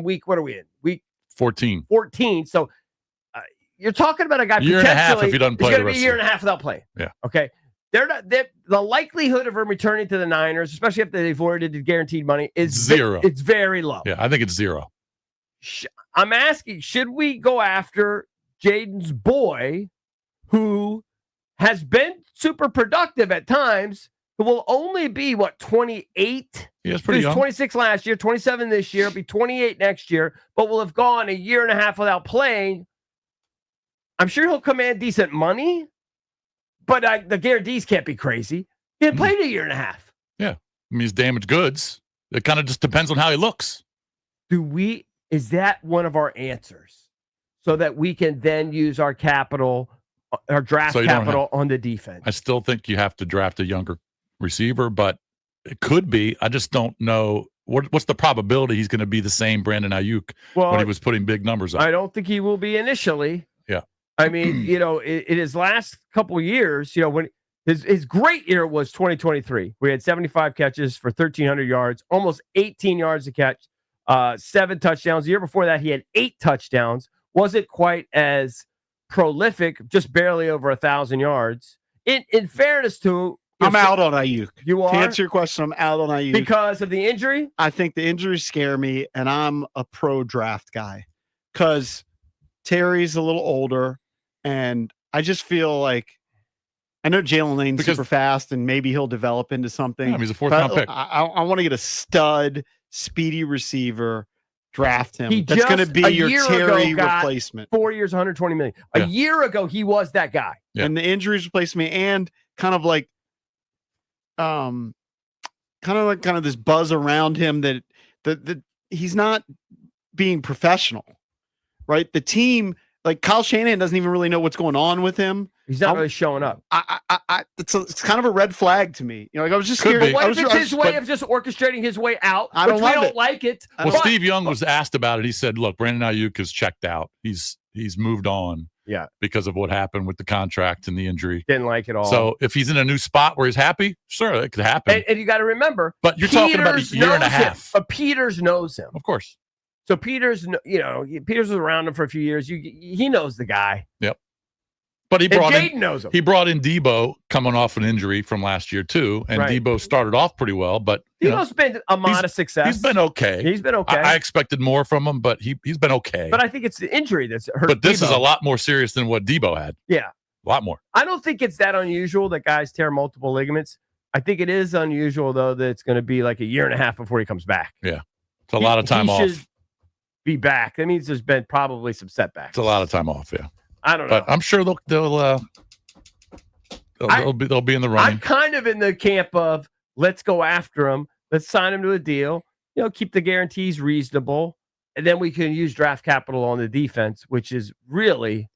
week, what are we in? Week 14. 14. So you're talking about a guy year and a half if he doesn't play. He's going to be a year and a half without playing. Yeah. Okay. The likelihood of him returning to the Niners, especially if they've already did guaranteed money, is zero. It's very low. Yeah, I think it's zero. I'm asking, should we go after Jaden's boy, who has been super productive at times, who will only be, 28? He was pretty young. 26 last year, 27 this year, be 28 next year, but will have gone a year and a half without playing. I'm sure he'll command decent money, but the guarantees can't be crazy. He had played a year and a half. Yeah. I mean, he's damaged goods. It kind of just depends on how he looks. Is that one of our answers so that we can then use our capital, our draft capital on the defense? I still think you have to draft a younger receiver, but it could be. I just don't know. What's the probability he's going to be the same Brandon Aiyuk when he was putting big numbers up? I don't think he will be initially. Yeah. I mean, in his last couple of years, when his great year was 2023. We had 75 catches for 1,300 yards, almost 18 yards a catch, 7 touchdowns. The year before that, he had 8 touchdowns. Wasn't quite as prolific, just barely over 1,000 yards. In fairness to... I'm out on Aiyuk. You are? To answer your question, I'm out on Aiyuk. Because of the injury? I think the injuries scare me, and I'm a pro draft guy. Because Terry's a little older, and I just feel like I know Jalen Lane's super fast, and maybe he'll develop into something. Yeah, he's a 4th-round pick. I want to get a stud, speedy receiver, draft him. That's going to be your Terry replacement. 4 years, $120 million. A year ago, he was that guy. Yeah. And the injuries replaced me, and kind of this buzz around him that he's not being professional, right? The team, like Kyle Shanahan, doesn't even really know what's going on with him. He's not really showing up. It's kind of a red flag to me. I was just scared. What if it's his way of just orchestrating his way out? I don't like it. Well, Steve Young was asked about it. He said, "Look, Brandon Aiyuk is checked out. He's moved on." Yeah, because of what happened with the contract and the injury. Didn't like it all. So if he's in a new spot where he's happy, sure, it could happen. And you got to remember, but you're talking about a year and a half. But Peters knows him, of course. So Peters, Peters was around him for a few years. He knows the guy. Yep. But Jaden knows him. He brought in Deebo coming off an injury from last year too, and Deebo started off pretty well. But Deebo's been a modest success. He's been okay. I expected more from him, but he's been okay. But I think it's the injury that's hurt. But this is a lot more serious than what Deebo had. Yeah, a lot more. I don't think it's that unusual that guys tear multiple ligaments. I think it is unusual though that it's going to be like a year and a half before he comes back. Yeah, it's a lot of time off. Should be back. That means there's been probably some setbacks. It's a lot of time off. Yeah. I don't know. But I'm sure they'll be in the running. I'm kind of in the camp of let's go after him. Let's sign him to a deal. Keep the guarantees reasonable, and then we can use draft capital on the defense, which is really,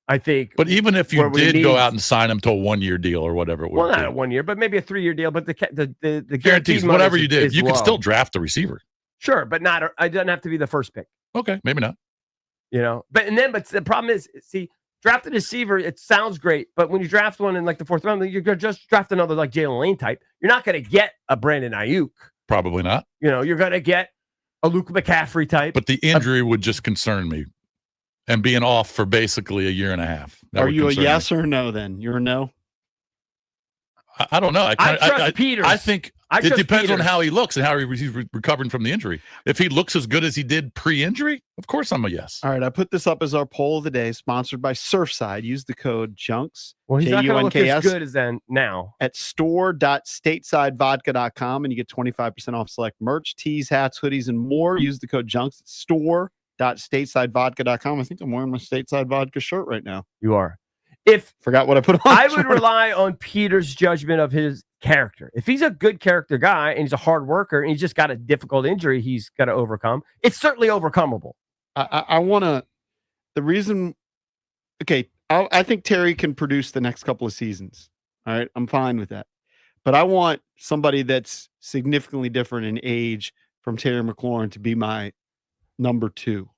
I think. But even if you did go out and sign him to a 1-year deal or whatever, it would not a 1 year, but maybe a 3-year deal. But the guarantees, whatever you did, you can still draft the receiver. Sure, but it doesn't have to be the first pick. Okay, maybe not. But the problem is, drafting a receiver, it sounds great, but when you draft one in like the 4th round, you're going to just draft another like Jalen Lane type. You're not going to get a Brandon Aiyuk. Probably not. You're going to get a Luke McCaffrey type. But the injury would just concern me, and being off for basically a year and a half. Are you a yes or no? Then you're a no. I don't know. I trust Peters. I think it depends on how he looks and how he's recovering from the injury. If he looks as good as he did pre-injury, of course I'm a yes. All right, I put this up as our poll of the day, sponsored by Surfside. Use the code JUNKS. Well, he's not going to look as good as then now. At store.statesidevodka.com, and you get 25% off select merch, tees, hats, hoodies, and more. Use the code JUNKS at store.statesidevodka.com. I think I'm wearing my Stateside Vodka shirt right now. You are. Forgot what I put on. I would rely on Peter's judgment of his character. If he's a good character guy and he's a hard worker and he's just got a difficult injury he's got to overcome, it's certainly overcomable. I want to. The reason. Okay, I think Terry can produce the next couple of seasons. All right, I'm fine with that. But I want somebody that's significantly different in age from Terry McLaurin to be my number 2,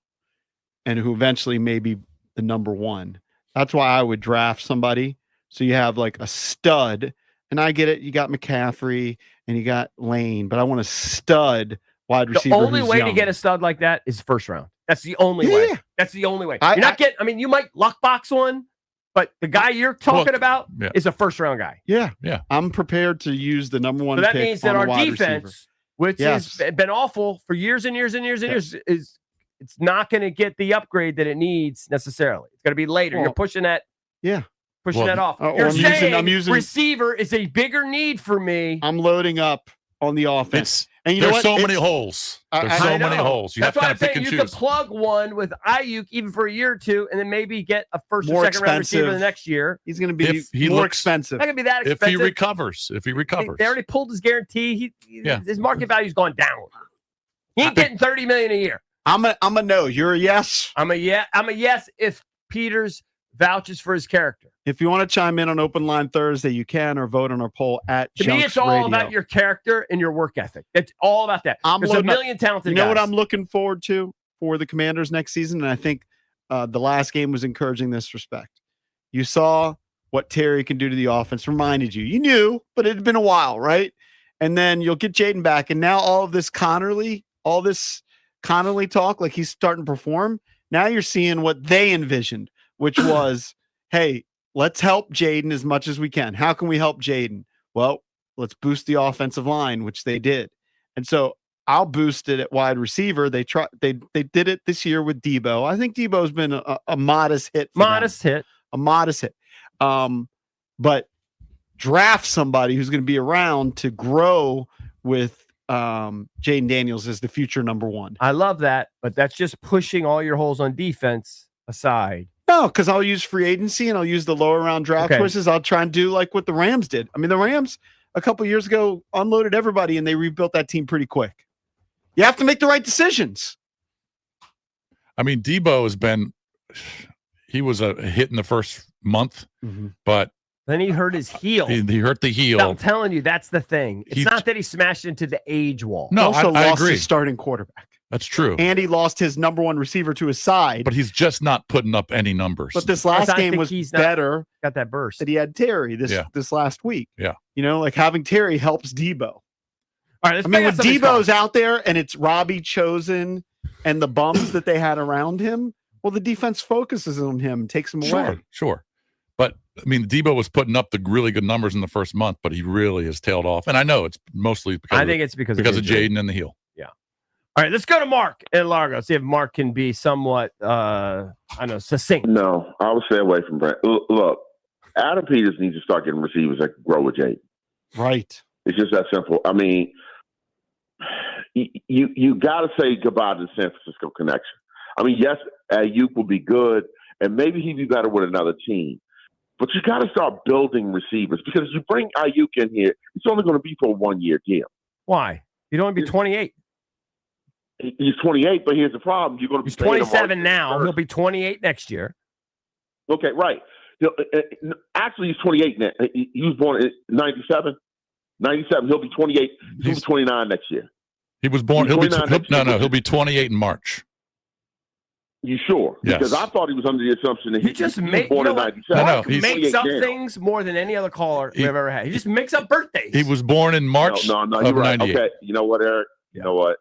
and who eventually may be the number 1. That's why I would draft somebody. So you have like a stud, and I get it. You got McCaffrey and you got Lane, but I want a stud wide receiver. The only way to get a stud like that is first round. That's the only way. That's the only way. You're not getting. I mean, you might luck box one, but the guy you're talking about is a first round guy. Yeah. I'm prepared to use the number one. So that pick means that on our a defense, receiver. which has been awful for years and years and years and years, is it's not going to get the upgrade that it needs necessarily. It's going to be later. You're pushing that. Yeah. Pushing that off. You're saying I'm using receiver is a bigger need for me. I'm loading up on the offense. And there's so many holes. There's so many holes. You have to kind of pick and choose. You could plug one with Aiyuk even for a year or two, and then maybe get a first or second round receiver the next year. He's going to be more expensive. Not going to be that expensive. If he recovers. They already pulled his guarantee. His market value's gone down. He ain't getting $30 million a year. I'm a no. You're a yes. I'm a yes if Peters vouches for his character. If you want to chime in on Open Line Thursday, you can, or vote on our poll at To me, it's all about your character and your work ethic. It's all about that. There's a million talented guys. You know what I'm looking forward to for the Commanders next season? And I think the last game was encouraging this respect. You saw what Terry can do to the offense, reminded you. You knew, but it had been a while, right? And then you'll get Jaden back. And now all this Connerly talk, like he's starting to perform. Now you're seeing what they envisioned, which was, hey, let's help Jaden as much as we can. How can we help Jaden? Well, let's boost the offensive line, which they did. And so I'll boost it at wide receiver. They did it this year with Deebo. I think Deebo's been a modest hit. A modest hit. But draft somebody who's going to be around to grow with Jaden Daniels as the future number one. I love that, but that's just pushing all your holes on defense aside. No, because I'll use free agency and I'll use the lower round draft choices. I'll try and do like what the Rams did. I mean, the Rams a couple years ago unloaded everybody and they rebuilt that team pretty quick. You have to make the right decisions. I mean, Deebo he was a hit in the first month, but then he hurt his heel. He hurt the heel. I'm telling you, that's the thing. It's not that he smashed into the age wall. No, I lost agree. His starting quarterback. That's true. And he lost his number one receiver to his side. But he's just not putting up any numbers. But this last game was better. Got that burst. That he had Terry this last week. Yeah. You know, like having Terry helps Deebo. All right, when Deebo's out there and it's Robbie Chosen and the bums that they had around him, well, the defense focuses on him and takes him away. Sure. But, I mean, Deebo was putting up the really good numbers in the first month, but he really has tailed off. And I know it's mostly because of Jaden and the heel. Yeah. All right, let's go to Mark in Largo. See if Mark can be somewhat, succinct. No, I would stay away from Brent. Look, Adam Peters needs to start getting receivers that can grow with Jaden. Right. It's just that simple. I mean, you got to say goodbye to the San Francisco connection. I mean, yes, Aiyuk will be good, and maybe he'd be better with another team. But you got to start building receivers because if you bring Aiyuk in here, it's only going to be for a 1-year deal. Why? You'd only be 28. He's 28, but here's the problem: you're going to be. He's 27 now. He'll be 28 next year. Okay, right. Actually, he's 28 now. He was born in 97. 97. He'll be 28. He'll be 29 next year. He was born. He'll be 28 in March. You sure? Yes. Because I thought he was under the assumption that he was born in 97. Mark makes up things more than any other caller we've ever had. He just makes up birthdays. He was born in March. No, you're right. Okay, you know what, Eric? You know what?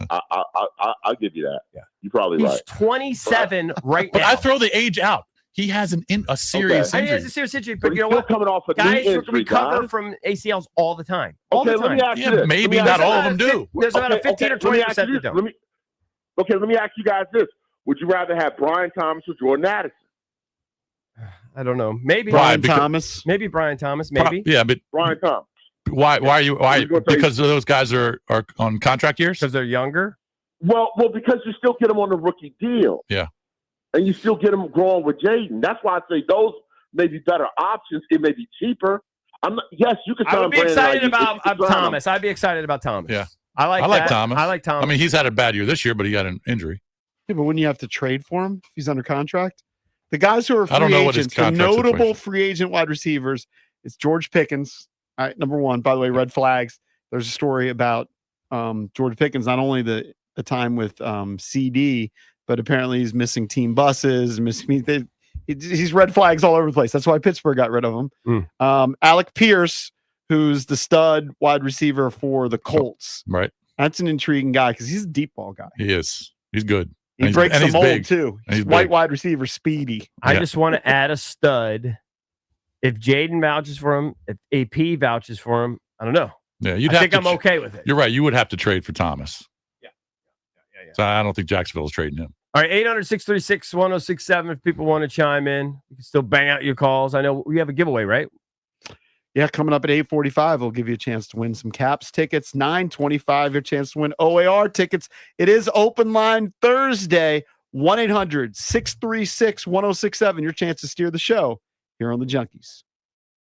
I'll give you that. Yeah. You're probably right. He's 27 right now. But I throw the age out. He has a serious injury. He has a serious injury, but you know what? Coming off guys recover from ACLs all the time. Let me ask you this. Maybe not all of them do. There's about a 15 or 20% that don't. Let me ask you guys this. Would you rather have Brian Thomas or Jordan Addison? I don't know. Maybe Brian Thomas. Maybe Brian Thomas. Maybe. But Brian Thomas. Why are you? Because those guys are on contract years? Because they're younger? Well, because you still get them on the rookie deal. Yeah. And you still get them growing with Jaden. That's why I say those may be better options. It may be cheaper. Yes, you could. I would be excited about Thomas. I'd be excited about Thomas. Yeah. I like Thomas. I like Thomas. I mean, he's had a bad year this year, but he got an injury. Yeah, but wouldn't you have to trade for him if he's under contract? The guys who are free agents, the notable free agent wide receivers, it's George Pickens. All right, number one. By the way, red flags. There's a story about George Pickens, not only the time with CD, but apparently he's missing team buses. He's red flags all over the place. That's why Pittsburgh got rid of him. Alec Pierce, who's the stud wide receiver for the Colts. Right. That's an intriguing guy because he's a deep ball guy. He is. He's good. He breaks the mold big. too. He's white big. wide receiver, speedy. I just want to add a stud. If Jaden vouches for him, if AP vouches for him, I don't know. Yeah, I think I'm okay with it. You're right. You would have to trade for Thomas. Yeah. So I don't think Jacksonville's trading him. All right, 800-636-1067 if people want to chime in. You can still bang out your calls. I know we have a giveaway, right? Yeah, coming up at 8:45, we'll give you a chance to win some Caps tickets. 9:25, your chance to win OAR tickets. It is open line Thursday, 1-800-636-1067. Your chance to steer the show here on the Junkies.